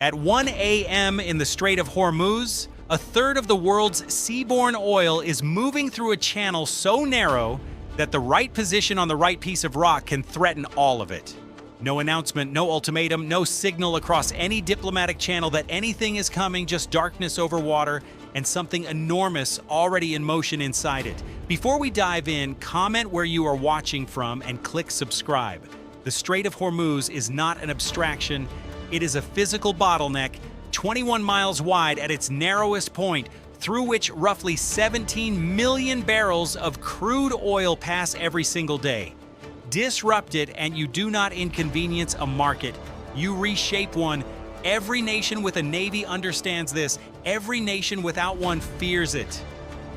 At 1 a.m. in the Strait of Hormuz, a third of the world's seaborne oil is moving through a channel so narrow that the right position on the right piece of rock can threaten all of it. No announcement, no ultimatum, no signal across any diplomatic channel that anything is coming, just darkness over water and something enormous already in motion inside it. Before we dive in, comment where you are watching from and click subscribe. The Strait of Hormuz is not an abstraction. It is a physical bottleneck, 21 miles wide at its narrowest point, through which roughly 17 million barrels of crude oil pass every single day. Disrupt it and you do not inconvenience a market, you reshape one. Every nation with a navy understands this. Every nation without one fears it.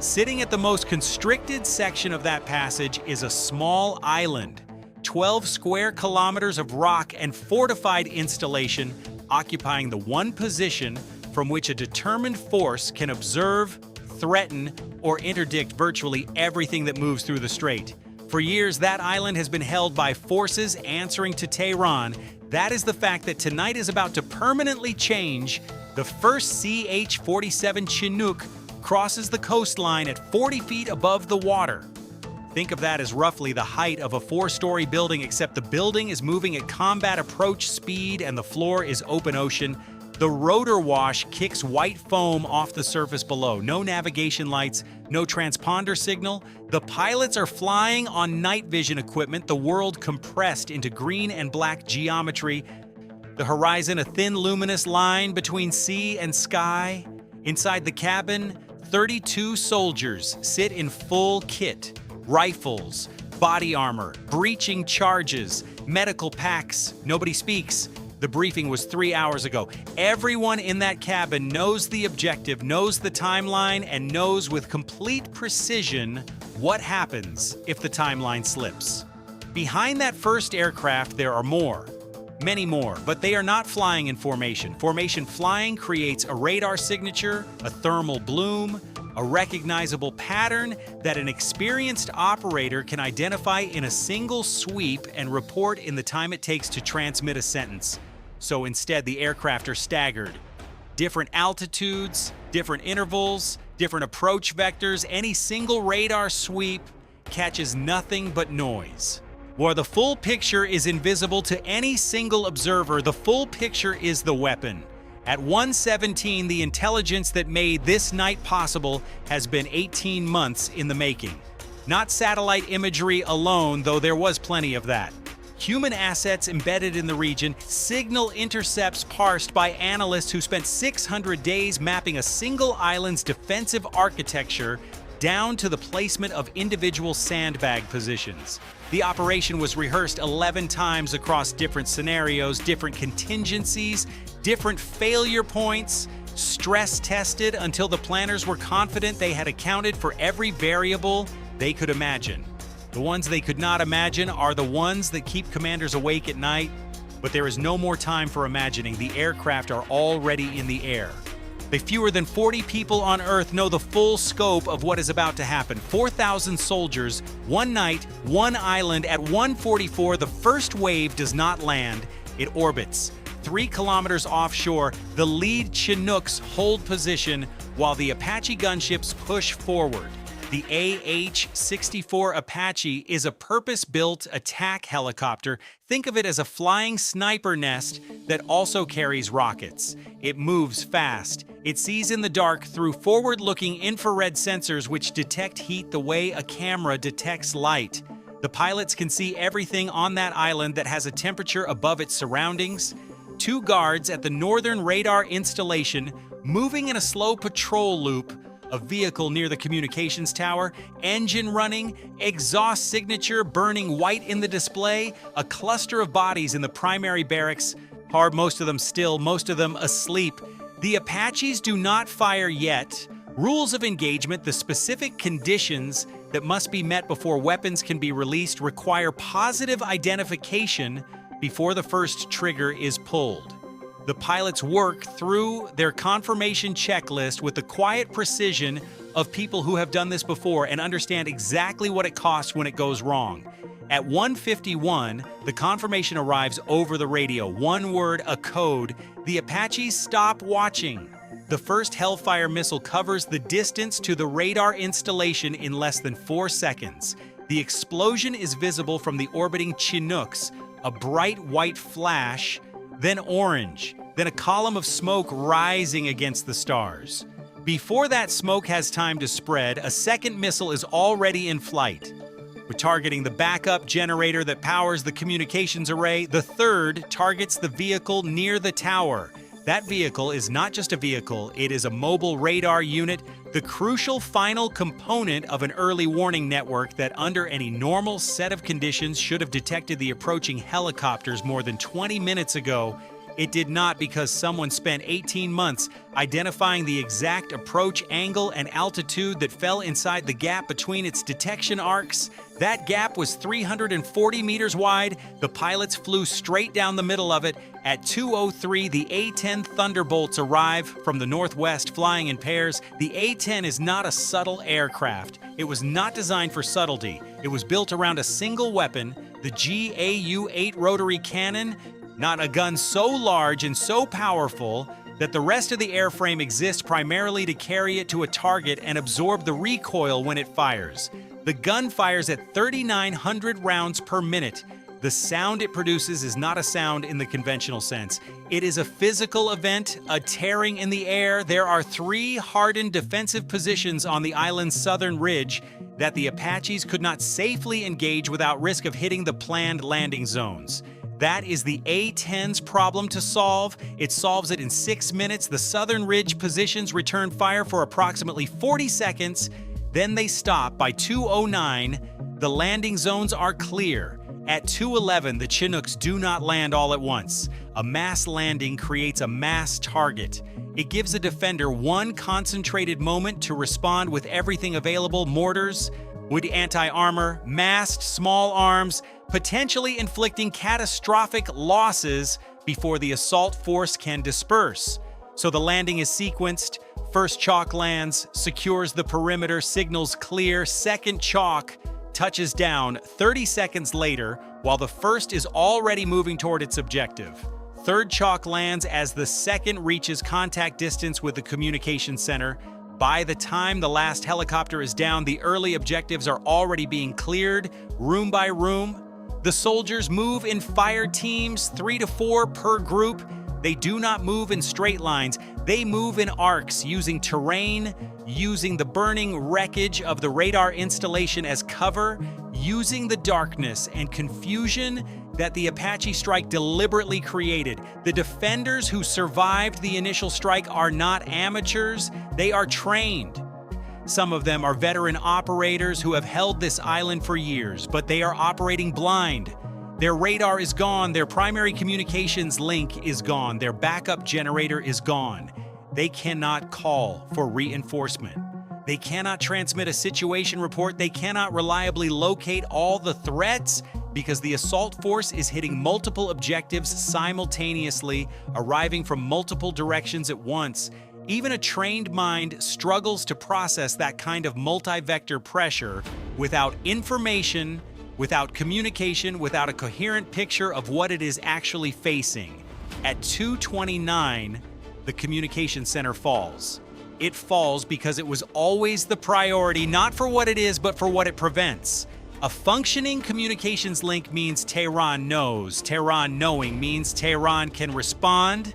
Sitting at the most constricted section of that passage is a small island. 12 square kilometers of rock and fortified installation occupying the one position from which a determined force can observe, threaten, or interdict virtually everything that moves through the strait. For years, that island has been held by forces answering to Tehran. That is the fact that tonight is about to permanently change. The first CH-47 Chinook crosses the coastline at 40 feet above the water. Think of that as roughly the height of a 4-story building, except the building is moving at combat approach speed and the floor is open ocean. The rotor wash kicks white foam off the surface below. No navigation lights, no transponder signal. The pilots are flying on night vision equipment, the world compressed into green and black geometry. The horizon, a thin luminous line between sea and sky. Inside the cabin, 32 soldiers sit in full kit. Rifles, body armor, breaching charges, medical packs. Nobody speaks. The briefing was 3 hours ago. Everyone in that cabin knows the objective, knows the timeline, and knows with complete precision what happens if the timeline slips. Behind that first aircraft, there are more. Many more, but they are not flying in formation. Formation flying creates a radar signature, a thermal bloom, a recognizable pattern that an experienced operator can identify in a single sweep and report in the time it takes to transmit a sentence. So instead, the aircraft are staggered. Different altitudes, different intervals, different approach vectors. Any single radar sweep catches nothing but noise. Where the full picture is invisible to any single observer, the full picture is the weapon. At 1:17, the intelligence that made this night possible has been 18 months in the making. Not satellite imagery alone, though there was plenty of that. Human assets embedded in the region, signal intercepts parsed by analysts who spent 600 days mapping a single island's defensive architecture down to the placement of individual sandbag positions. The operation was rehearsed 11 times across different scenarios, different contingencies, different failure points, stress tested until the planners were confident they had accounted for every variable they could imagine. The ones they could not imagine are the ones that keep commanders awake at night, but there is no more time for imagining. The aircraft are already in the air. The fewer than 40 people on Earth know the full scope of what is about to happen. 4,000 soldiers, one night, one island. At 1:44, the first wave does not land. It orbits. 3 kilometers offshore, the lead Chinooks hold position while the Apache gunships push forward. The AH-64 Apache is a purpose-built attack helicopter. Think of it as a flying sniper nest that also carries rockets. It moves fast. It sees in the dark through forward-looking infrared sensors which detect heat the way a camera detects light. The pilots can see everything on that island that has a temperature above its surroundings. 2 guards at the northern radar installation moving in a slow patrol loop, a vehicle near the communications tower, engine running, exhaust signature burning white in the display, a cluster of bodies in the primary barracks, most of them still, most of them asleep. The Apaches do not fire yet. Rules of engagement, the specific conditions that must be met before weapons can be released, require positive identification before the first trigger is pulled. The pilots work through their confirmation checklist with the quiet precision of people who have done this before and understand exactly what it costs when it goes wrong. At 1:51, the confirmation arrives over the radio. One word, a code. The Apaches stop watching. The first Hellfire missile covers the distance to the radar installation in less than 4 seconds. The explosion is visible from the orbiting Chinooks, a bright white flash, then orange, then a column of smoke rising against the stars. Before that smoke has time to spread, a second missile is already in flight. We're targeting the backup generator that powers the communications array. The third targets the vehicle near the tower. That vehicle is not just a vehicle, it is a mobile radar unit, the crucial final component of an early warning network that under any normal set of conditions should have detected the approaching helicopters more than 20 minutes ago. It did not because someone spent 18 months identifying the exact approach angle and altitude that fell inside the gap between its detection arcs. That gap was 340 meters wide. The pilots flew straight down the middle of it. At 2:03, the A-10 Thunderbolts arrive from the northwest, flying in pairs. The A-10 is not a subtle aircraft. It was not designed for subtlety. It was built around a single weapon, the GAU-8 rotary cannon. Not a gun so large and so powerful that the rest of the airframe exists primarily to carry it to a target and absorb the recoil when it fires. The gun fires at 3,900 rounds per minute. The sound it produces is not a sound in the conventional sense. It is a physical event, a tearing in the air. There are 3 hardened defensive positions on the island's southern ridge that the Apaches could not safely engage without risk of hitting the planned landing zones. That is the A-10's problem to solve. It solves it in 6 minutes. The southern ridge positions return fire for approximately 40 seconds. Then they stop by 2:09. The landing zones are clear. At 2:11, the Chinooks do not land all at once. A mass landing creates a mass target. It gives a defender one concentrated moment to respond with everything available: mortars, wood anti-armor, massed small arms, potentially inflicting catastrophic losses before the assault force can disperse. So the landing is sequenced. First chalk lands, secures the perimeter, signals clear. Second chalk touches down 30 seconds later, while the first is already moving toward its objective. Third chalk lands as the second reaches contact distance with the communication center. By the time the last helicopter is down, the early objectives are already being cleared, room by room. The soldiers move in fire teams, 3 to 4 per group. They do not move in straight lines. They move in arcs, using terrain, using the burning wreckage of the radar installation as cover, using the darkness and confusion that the Apache strike deliberately created. The defenders who survived the initial strike are not amateurs, they are trained. Some of them are veteran operators who have held this island for years, but they are operating blind. Their radar is gone, their primary communications link is gone, their backup generator is gone. They cannot call for reinforcement. They cannot transmit a situation report. They cannot reliably locate all the threats because the assault force is hitting multiple objectives simultaneously, arriving from multiple directions at once. Even a trained mind struggles to process that kind of multi-vector pressure without information, without communication, without a coherent picture of what it is actually facing. At 2:29, the communication center falls. It falls because it was always the priority, not for what it is, but for what it prevents. A functioning communications link means Tehran knows. Tehran knowing means Tehran can respond.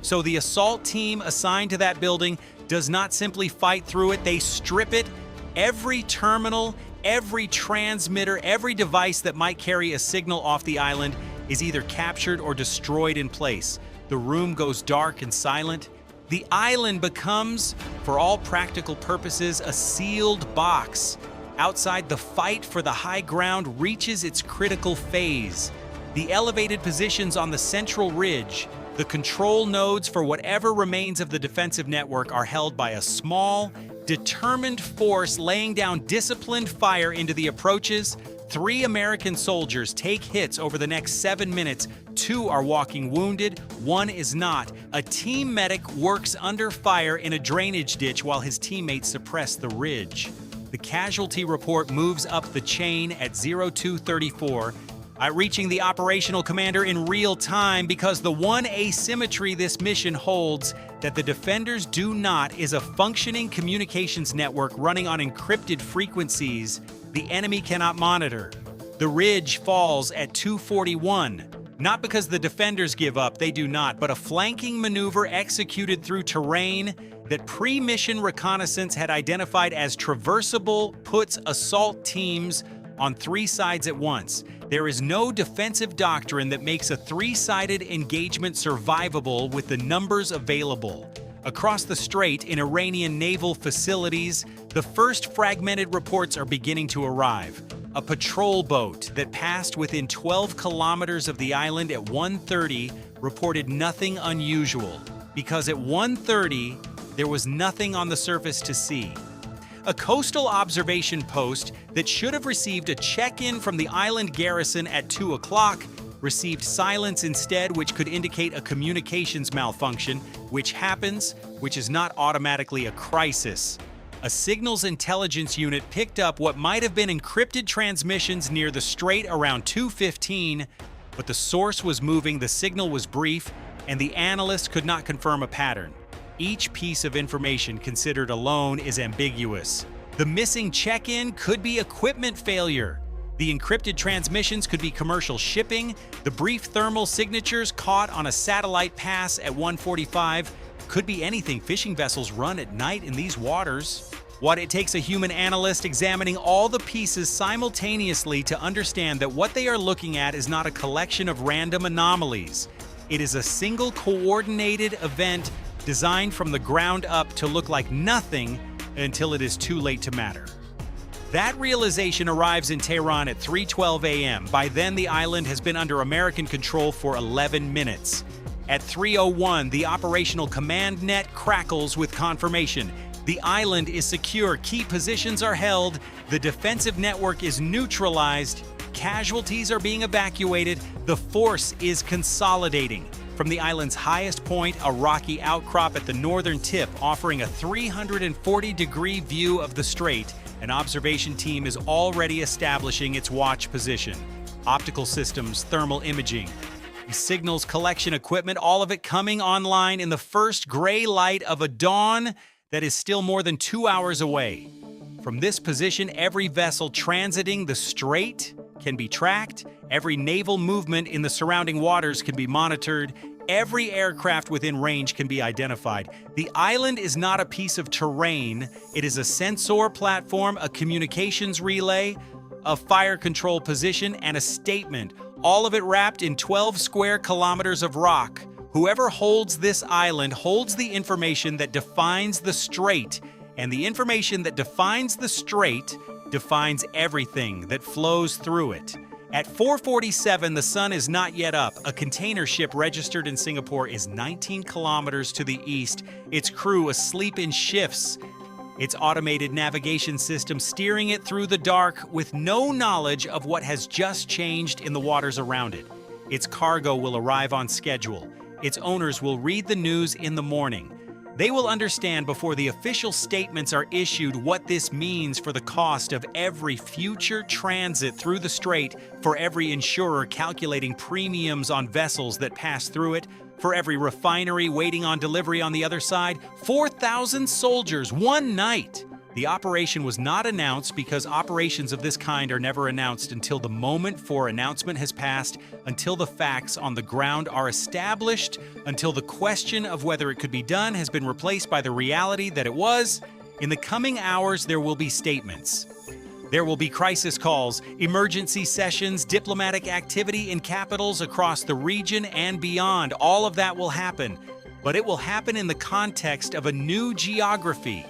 So the assault team assigned to that building does not simply fight through it, they strip it. Every terminal, every transmitter, every device that might carry a signal off the island is either captured or destroyed in place. The room goes dark and silent. The island becomes, for all practical purposes, a sealed box. Outside, the fight for the high ground reaches its critical phase. The elevated positions on the central ridge, the control nodes for whatever remains of the defensive network, are held by a small, determined force laying down disciplined fire into the approaches. 3 American soldiers take hits over the next 7 minutes. 2 are walking wounded, 1 is not. A team medic works under fire in a drainage ditch while his teammates suppress the ridge. The casualty report moves up the chain at 0234, reaching the operational commander in real time because the one asymmetry this mission holds that the defenders do not is a functioning communications network running on encrypted frequencies the enemy cannot monitor. The ridge falls at 241. Not because the defenders give up, they do not, but a flanking maneuver executed through terrain that pre-mission reconnaissance had identified as traversable puts assault teams on three sides at once. There is no defensive doctrine that makes a three-sided engagement survivable with the numbers available. Across the strait in Iranian naval facilities, the first fragmented reports are beginning to arrive. A patrol boat that passed within 12 kilometers of the island at 1:30 reported nothing unusual, because at 1:30 there was nothing on the surface to see. A coastal observation post that should have received a check-in from the island garrison at 2 o'clock received silence instead, which could indicate a communications malfunction, which is not automatically a crisis. A signals intelligence unit picked up what might have been encrypted transmissions near the strait around 2:15, but the source was moving, the signal was brief, and the analyst could not confirm a pattern. Each piece of information considered alone is ambiguous. The missing check-in could be equipment failure. The encrypted transmissions could be commercial shipping. The brief thermal signatures caught on a satellite pass at 1:45 could be anything. Fishing vessels run at night in these waters. It takes a human analyst examining all the pieces simultaneously to understand that what they are looking at is not a collection of random anomalies. It is a single coordinated event designed from the ground up to look like nothing until it is too late to matter. That realization arrives in Tehran at 3:12 a.m. By then, the island has been under American control for 11 minutes. At 3:01, the operational command net crackles with confirmation. The island is secure, key positions are held, the defensive network is neutralized, casualties are being evacuated, the force is consolidating. From the island's highest point, a rocky outcrop at the northern tip offering a 340-degree view of the strait, an observation team is already establishing its watch position. Optical systems, thermal imaging, signals collection equipment, all of it coming online in the first gray light of a dawn that is still more than 2 hours away. From this position, every vessel transiting the strait can be tracked, every naval movement in the surrounding waters can be monitored, every aircraft within range can be identified. The island is not a piece of terrain, it is a sensor platform, a communications relay, a fire control position, and a statement, all of it wrapped in 12 square kilometers of rock. Whoever holds this island holds the information that defines the strait, and the information that defines the strait defines everything that flows through it. At 4:47, the sun is not yet up. A container ship registered in Singapore is 19 kilometers to the east, its crew asleep in shifts, its automated navigation system steering it through the dark with no knowledge of what has just changed in the waters around it. Its cargo will arrive on schedule. Its owners will read the news in the morning. They will understand before the official statements are issued what this means for the cost of every future transit through the strait, for every insurer calculating premiums on vessels that pass through it, for every refinery waiting on delivery on the other side. 4,000 soldiers, one night! The operation was not announced because operations of this kind are never announced until the moment for announcement has passed, until the facts on the ground are established, until the question of whether it could be done has been replaced by the reality that it was. In the coming hours, there will be statements. There will be crisis calls, emergency sessions, diplomatic activity in capitals across the region and beyond. All of that will happen, but it will happen in the context of a new geography.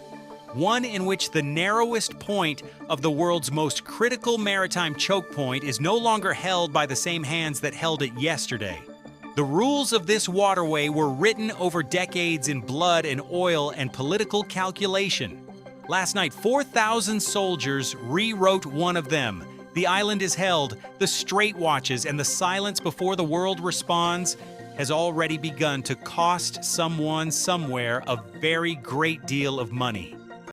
One in which the narrowest point of the world's most critical maritime choke point is no longer held by the same hands that held it yesterday. The rules of this waterway were written over decades in blood and oil and political calculation. Last night, 4,000 soldiers rewrote one of them. The island is held, the strait watches, and the silence before the world responds has already begun to cost someone somewhere a very great deal of money.